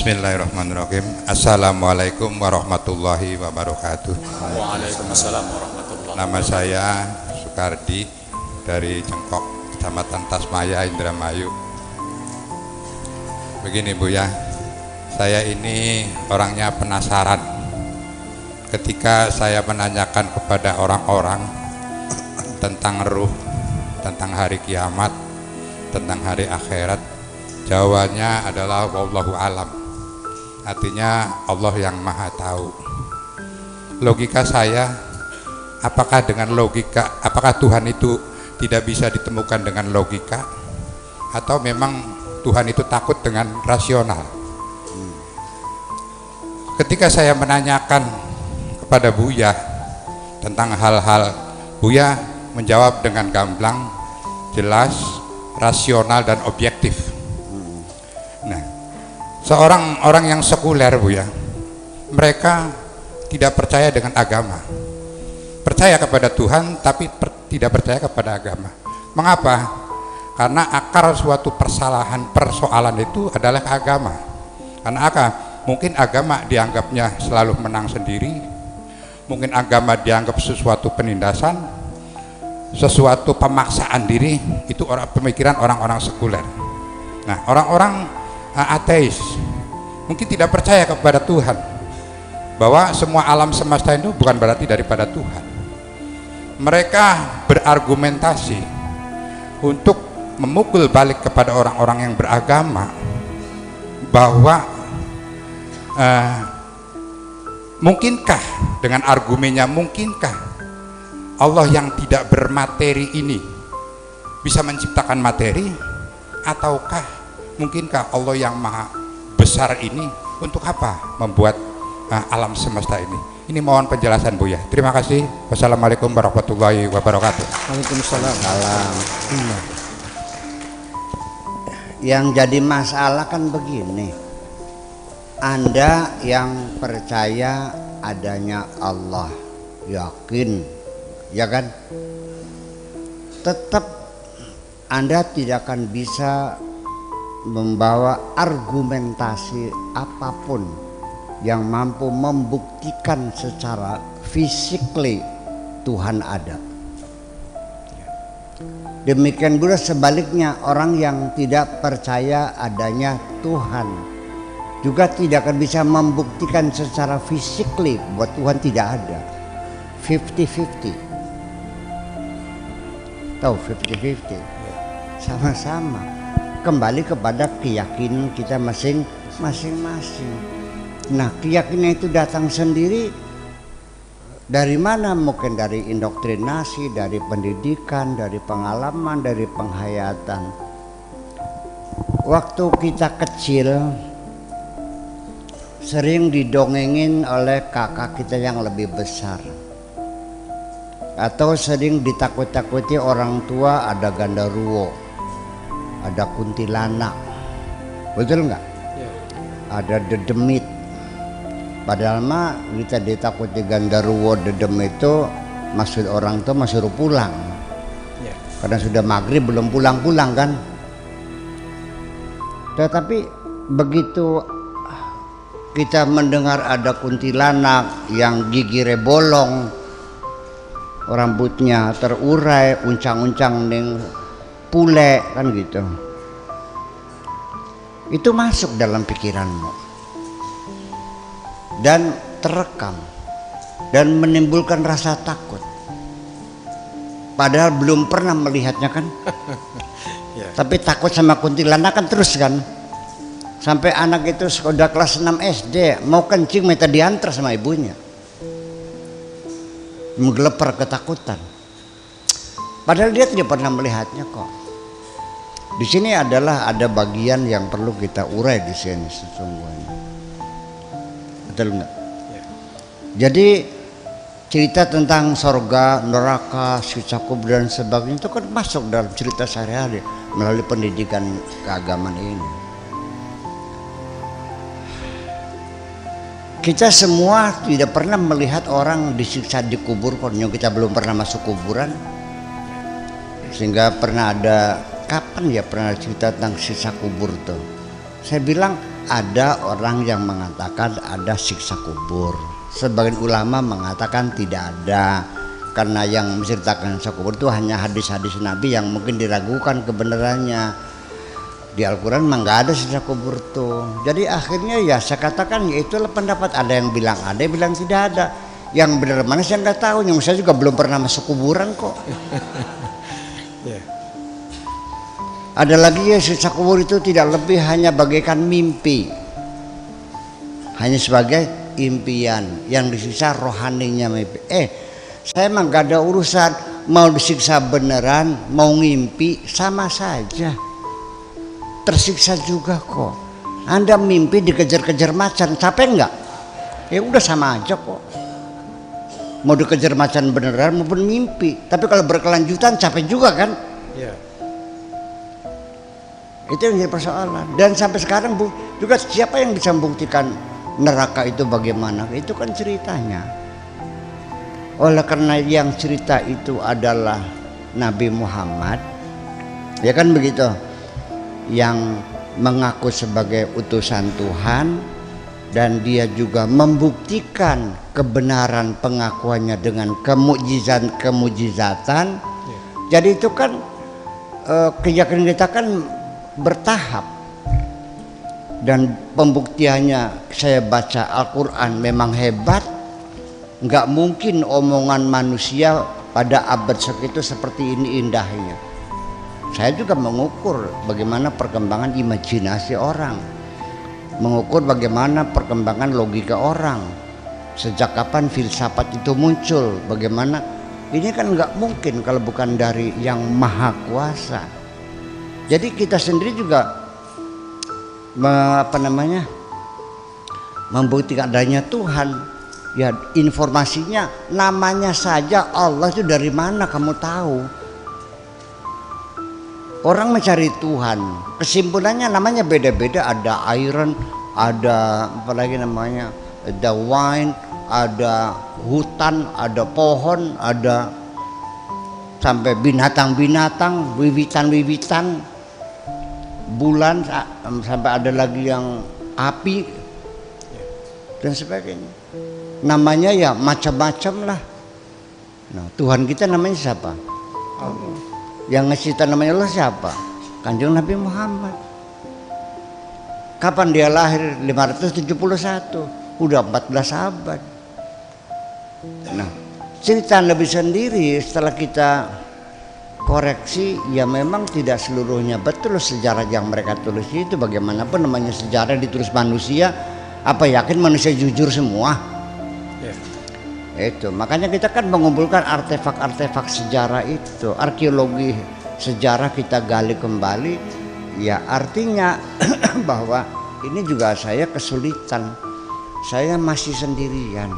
Bismillahirrahmanirrahim. Assalamualaikum warahmatullahi wabarakatuh. Waalaikumsalam warahmatullahi wabarakatuh. Nama saya Sukardi dari Cengkok, Kecamatan Tasmaya, Indramayu. Begini Bu ya, saya ini orangnya penasaran. Ketika saya menanyakan kepada orang-orang tentang ruh, tentang hari kiamat, tentang hari akhirat, jawabannya adalah wallahu alam. Artinya Allah yang maha tahu. Logika saya, apakah Tuhan itu tidak bisa ditemukan dengan logika, atau memang Tuhan itu takut dengan rasional? Ketika saya menanyakan kepada Buya tentang hal-hal, Buya menjawab dengan gamblang, jelas, rasional dan objektif. Nah, seorang orang yang sekuler Bu ya, mereka tidak percaya dengan agama, percaya kepada Tuhan tapi tidak percaya kepada agama. Mengapa? Karena akar suatu persoalan itu adalah agama. Karena mungkin agama dianggapnya selalu menang sendiri, mungkin agama dianggap sesuatu penindasan, sesuatu pemaksaan diri. Itu pemikiran orang-orang sekuler. Nah, orang-orang ateis mungkin tidak percaya kepada Tuhan, bahwa semua alam semesta itu bukan berarti daripada Tuhan. Mereka berargumentasi untuk memukul balik kepada orang-orang yang beragama bahwa mungkinkah, dengan argumennya, mungkinkah Allah yang tidak bermateri ini bisa menciptakan materi, ataukah mungkinkah Allah yang maha besar ini untuk apa membuat alam semesta ini? Ini mohon penjelasan Bu ya. Terima kasih. Wassalamualaikum warahmatullahi wabarakatuh. Waalaikumsalam. Yang jadi masalah kan begini, Anda yang percaya adanya Allah, yakin, ya kan, tetap Anda tidak akan bisa membawa argumentasi apapun yang mampu membuktikan secara physically Tuhan ada. Demikian pula sebaliknya, orang yang tidak percaya adanya Tuhan juga tidak akan bisa membuktikan secara physically bahwa Tuhan tidak ada. 50-50. Tahu 50-50? Sama-sama kembali kepada keyakinan kita masing-masing. Nah, keyakinan itu datang sendiri dari mana? Mungkin dari indoktrinasi, dari pendidikan, dari pengalaman, dari penghayatan. Waktu kita kecil sering didongengin oleh kakak kita yang lebih besar, atau sering ditakut-takuti orang tua, ada gandaruwo, ada kuntilanak, betul nggak? Ya. Ada dedemit. Padahal mah kita ditakuti gandaruwo, dedem itu maksud orang tuh suruh pulang. Ya. Karena sudah maghrib belum pulang-pulang kan. Tetapi begitu kita mendengar ada kuntilanak yang gigi bolong, rambutnya terurai, uncang-uncang ning pule kan gitu, itu masuk dalam pikiranmu dan terekam dan menimbulkan rasa takut, padahal belum pernah melihatnya kan. Yeah. Tapi takut sama kuntilanak kan terus kan, sampai anak itu sudah kelas 6 SD mau kencing minta diantar sama ibunya, menggelepar ketakutan. Padahal dia tidak pernah melihatnya kok. Di sini ada bagian yang perlu kita urai di sini sesungguhnya. Betul enggak? Ya. Jadi cerita tentang sorga, neraka, siksa kubur dan sebagainya itu kan masuk dalam cerita sehari-hari melalui pendidikan keagamaan ini. Kita semua tidak pernah melihat orang disiksa di kubur, karena kita belum pernah masuk kuburan. Sehingga pernah ada, kapan ya pernah cerita tentang siksa kubur tuh. Saya bilang ada orang yang mengatakan ada siksa kubur. Sebagian ulama mengatakan tidak ada, karena yang menceritakan siksa kubur itu hanya hadis-hadis Nabi yang mungkin diragukan kebenarannya. Di Al-Quran memang nggak ada siksa kubur tuh. Jadi akhirnya ya saya katakan ya itulah pendapat. Ada yang bilang ada, yang bilang tidak ada. Yang benar mana saya nggak tahu. Yang saya juga belum pernah masuk kuburan kok. Ada lagi ya, siksa kubur itu tidak lebih hanya bagaikan mimpi, hanya sebagai impian. Yang disiksa rohaninya mimpi. Saya emang gak ada urusan mau disiksa beneran, mau ngimpi sama saja. Tersiksa juga kok. Anda mimpi dikejar-kejar macan, capek nggak? Ya udah sama aja kok. Mau dikejar macan beneran maupun mimpi. Tapi kalau berkelanjutan capek juga kan? Iya. Itu yang jadi persoalan. Dan sampai sekarang juga siapa yang bisa membuktikan neraka itu bagaimana? Itu kan ceritanya. Oleh karena yang cerita itu adalah Nabi Muhammad, ya kan begitu, yang mengaku sebagai utusan Tuhan, dan dia juga membuktikan kebenaran pengakuannya dengan kemujizatan. Jadi itu kan keyakinan kita kan bertahap, dan pembuktiannya saya baca Al-Quran memang hebat. Nggak mungkin omongan manusia pada abad segitu seperti ini indahnya. Saya juga mengukur bagaimana perkembangan imajinasi orang, mengukur bagaimana perkembangan logika orang, sejak kapan filsafat itu muncul, bagaimana. Ini kan nggak mungkin kalau bukan dari yang maha kuasa. Jadi kita sendiri juga membuktikan adanya Tuhan. Ya informasinya, namanya saja Allah itu dari mana kamu tahu? Orang mencari Tuhan, kesimpulannya namanya beda-beda. Ada iron, ada apalagi namanya, ada wine, ada hutan, ada pohon, ada sampai binatang-binatang, wiwitan-wiwitan, bulan, sampai ada lagi yang api dan sebagainya. Namanya ya macam-macam lah. Nah, Tuhan kita namanya siapa? Allah. Yang ngasih namanya Allah siapa? Kanjeng Nabi Muhammad. Kapan dia lahir? 571. Udah 14 abad. Nah, cerita Nabi sendiri setelah kita koreksi, ya memang tidak seluruhnya betul sejarah yang mereka tulis itu. Bagaimanapun namanya sejarah ditulis manusia, apa yakin manusia jujur semua? Itu makanya kita kan mengumpulkan artefak-artefak sejarah itu, arkeologi sejarah kita gali kembali. Ya artinya bahwa ini juga saya kesulitan, saya masih sendirian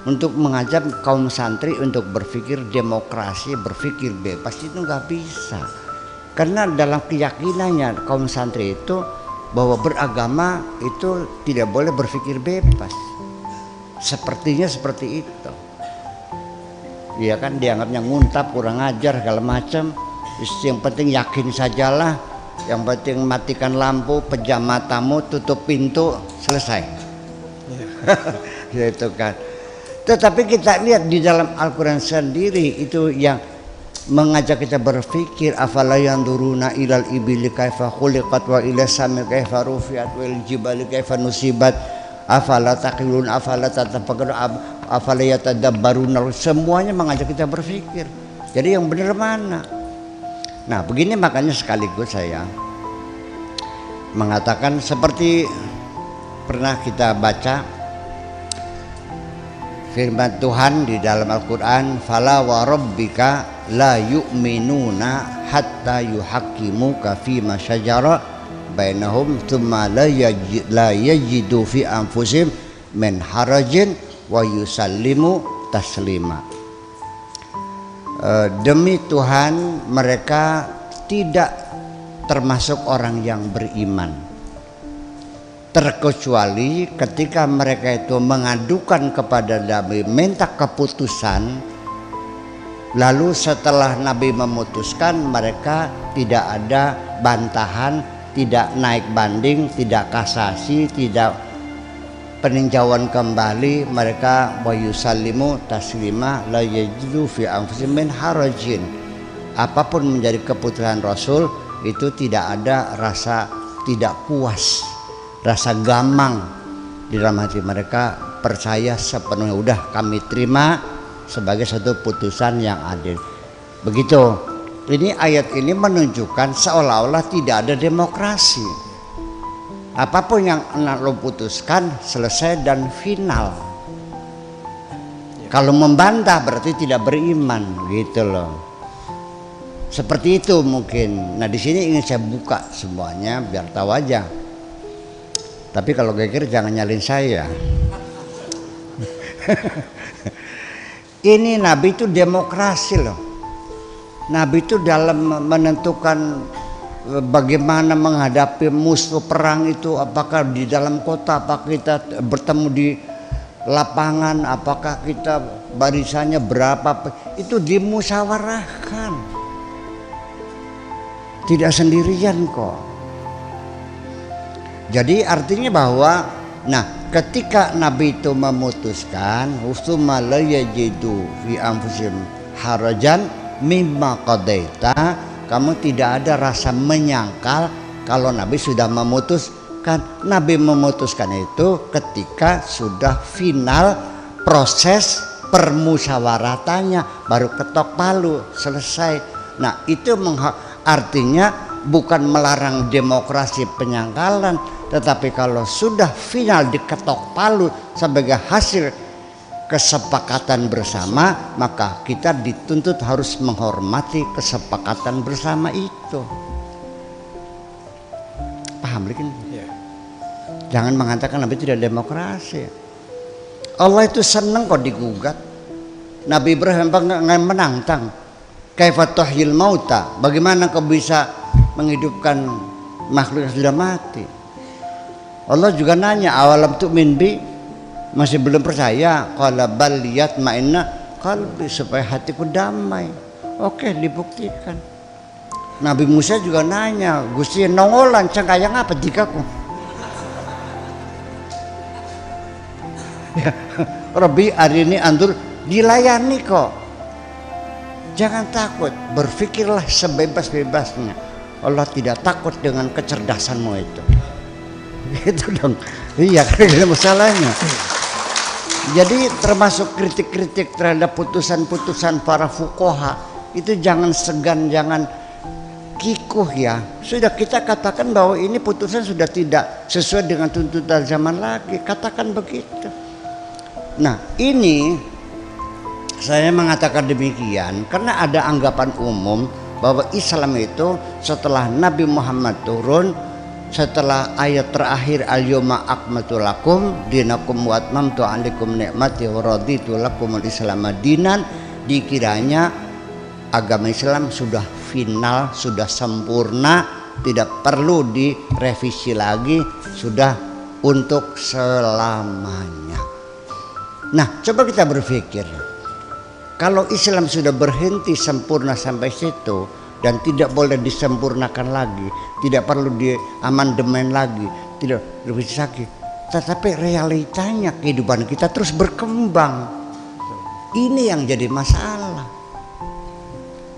untuk mengajak kaum santri untuk berpikir demokrasi, berpikir bebas. Itu nggak bisa, karena dalam keyakinannya kaum santri itu bahwa beragama itu tidak boleh berpikir bebas. Sepertinya seperti itu. Dia kan dianggapnya nguntap, kurang ajar, segala macam. Yang penting yakin sajalah. Yang penting matikan lampu, pejam matamu, tutup pintu, selesai. Gitu kan. Tetapi kita lihat di dalam Al-Quran sendiri itu yang mengajak kita berpikir, afala yanzuruna ilal ibili kaifa khuliqat wa ila samil kaifa rufiat wal jibali kaifa nusibat afala taqilun afala tatafakkarun afala yatadabbarun. Semuanya mengajak kita berpikir. Jadi yang benar mana? Nah, begini makanya sekaligus saya mengatakan seperti pernah kita baca firman Tuhan di dalam Al-Quran, fala wa rabbika la yu'minuna hatta yuhaqqimuka fima syajara bainahum thumma la yajidu fi anfusihim min harajin wa yusallimu taslima. Demi Tuhan mereka tidak termasuk orang yang beriman, terkecuali ketika mereka itu mengadukan kepada Nabi, minta keputusan, lalu setelah Nabi memutuskan mereka tidak ada bantahan, tidak naik banding, tidak kasasi, tidak peninjauan kembali. Mereka wa yusallimu taslima la yajidu fi anfusihim min harajin. Apapun menjadi keputusan Rasul itu tidak ada rasa tidak puas, rasa gamang di dalam hati mereka, percaya sepenuhnya, udah kami terima sebagai satu putusan yang adil. Begitu. Ini ayat ini menunjukkan seolah-olah tidak ada demokrasi. Apapun yang lo putuskan selesai dan final. Kalau membantah berarti tidak beriman, gitu loh. Seperti itu mungkin. Nah di sini ingin saya buka semuanya biar tahu aja. Tapi kalau geger jangan nyalin saya. Ini Nabi itu demokrasi loh. Nabi itu dalam menentukan bagaimana menghadapi musuh perang itu, apakah di dalam kota, apakah kita bertemu di lapangan, apakah kita barisannya berapa, itu dimusyawarahkan. Tidak sendirian kok. Jadi artinya bahwa ketika Nabi itu memutuskan usuma la yajidu fi anfusihim harajan mimma qadaita, kamu tidak ada rasa menyangkal kalau Nabi sudah memutuskan. Nabi memutuskan itu ketika sudah final proses permusyawaratannya, baru ketok palu selesai. Nah itu artinya bukan melarang demokrasi penyangkalan, tetapi kalau sudah final diketok palu sebagai hasil kesepakatan bersama, maka kita dituntut harus menghormati kesepakatan bersama itu. Paham kan? Ya. Jangan mengatakan Nabi tidak demokrasi. Allah itu senang kok digugat. Nabi Ibrahim menantang, kaifa tuhyil mauta, bagaimana kau bisa menghidupkan makhluk yang sudah mati. Allah juga nanya, awalam tu'min bi, masih belum percaya? Qala bal yatma'inna qalbi, supaya hatiku damai. Oke, dibuktikan. Nabi Musa juga nanya, Gusti nongolan cangkayang apa dikaku? Ya, Rabbi arini andur, dilayani kok. Jangan takut, berpikirlah sebebas-bebasnya. Allah tidak takut dengan kecerdasanmu itu. Gitu dong. Iya, kan itu masalahnya. Jadi termasuk kritik-kritik terhadap putusan-putusan para fuqaha itu jangan segan, jangan kikuh ya. Sudah kita katakan bahwa ini putusan sudah tidak sesuai dengan tuntutan zaman lagi, katakan begitu. Nah ini saya mengatakan demikian karena ada anggapan umum bahwa Islam itu setelah Nabi Muhammad turun, setelah ayat terakhir al-yawma akmaltu lakum dinakum wa atmamtu 'alaikum ni'mati wa raditu lakumul islam dinan, dikiranya agama Islam sudah final, sudah sempurna, tidak perlu direvisi lagi, sudah untuk selamanya. Nah, coba kita berpikir, kalau Islam sudah berhenti sempurna sampai situ dan tidak boleh disempurnakan lagi, tidak perlu diamandemen lagi, tidak direvisi lagi, tetapi realitanya kehidupan kita terus berkembang. Ini yang jadi masalah.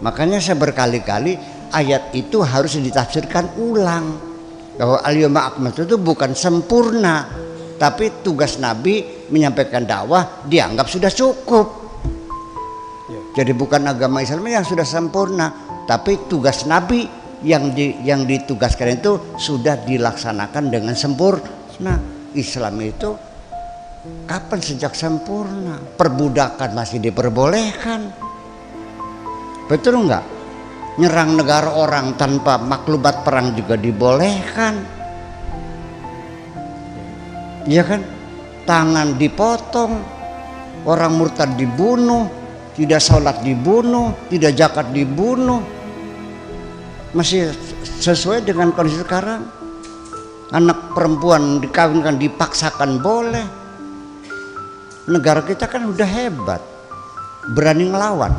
Makanya saya berkali-kali ayat itu harus ditafsirkan ulang, bahwa al-yawma akmaltu itu bukan sempurna, tapi tugas Nabi menyampaikan dakwah dianggap sudah cukup. Jadi bukan agama Islam yang sudah sempurna, tapi tugas Nabi yang ditugaskan itu sudah dilaksanakan dengan sempurna. Islam itu kapan sejak sempurna? Perbudakan masih diperbolehkan, betul enggak? Nyerang negara orang tanpa maklumat perang juga dibolehkan, iya kan? Tangan dipotong, orang murtad dibunuh, tidak sholat dibunuh, tidak zakat dibunuh. Masih sesuai dengan kondisi sekarang. Anak perempuan dikawinkan dipaksakan boleh. Negara kita kan udah hebat, berani ngelawan.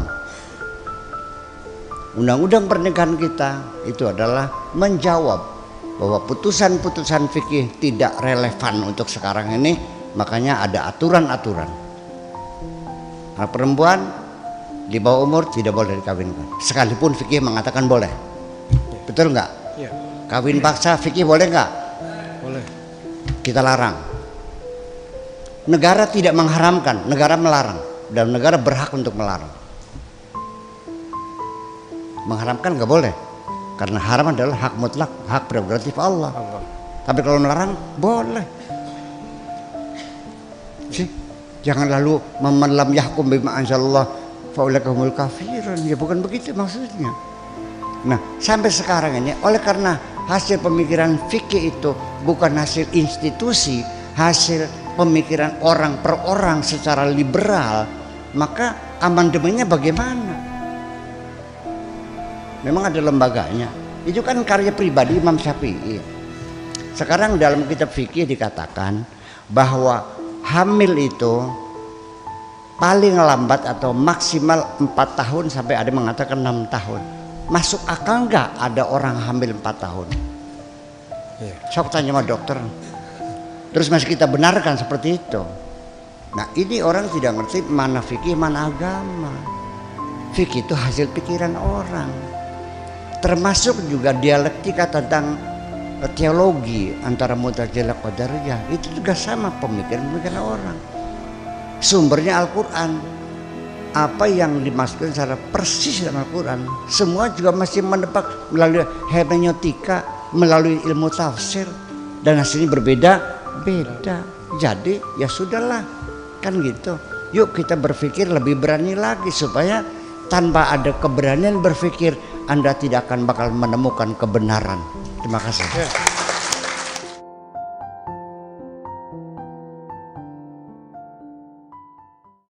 Undang-undang pernikahan kita itu adalah menjawab bahwa putusan-putusan fikih tidak relevan untuk sekarang ini, makanya ada aturan-aturan. Anak perempuan di bawah umur tidak boleh dikawinkan, sekalipun fikih mengatakan boleh. Betul nggak? Iya. Kawin paksa fikih boleh nggak? Boleh. Kita larang. Negara tidak mengharamkan, negara melarang, dan negara berhak untuk melarang. Mengharamkan nggak boleh, karena haram adalah hak mutlak, hak prerogatif Allah. Tapi kalau melarang boleh. Sih, jangan lalu lam yahkum bima anzalallah faulaika humul kafirun. Ya bukan begitu maksudnya. Nah, sampai sekarang ini oleh karena hasil pemikiran fikih itu bukan hasil institusi, hasil pemikiran orang per orang secara liberal, maka amandemennya bagaimana? Memang ada lembaganya. Itu kan karya pribadi Imam Syafi'i. Sekarang dalam kitab fikih dikatakan bahwa hamil itu paling lambat atau maksimal 4 tahun sampai ada mengatakan 6 tahun. Masuk akal nggak ada orang hamil 4 tahun? Sok tanya sama dokter. Terus masih kita benarkan seperti itu. Nah, ini orang tidak ngerti mana fikih mana agama. Fikih itu hasil pikiran orang. Termasuk juga dialektika tentang teologi antara Mu'tazilah Qadariyah, itu juga sama pemikiran orang. Sumbernya Al-Quran. Apa yang dimaksudkan secara persis dalam Al-Quran, semua juga masih menebak melalui hermeneutika, melalui ilmu tafsir, dan hasilnya berbeda-beda. Jadi ya sudahlah, kan gitu. Yuk kita berpikir lebih berani lagi, supaya tanpa ada keberanian berpikir Anda tidak akan bakal menemukan kebenaran. Terima kasih.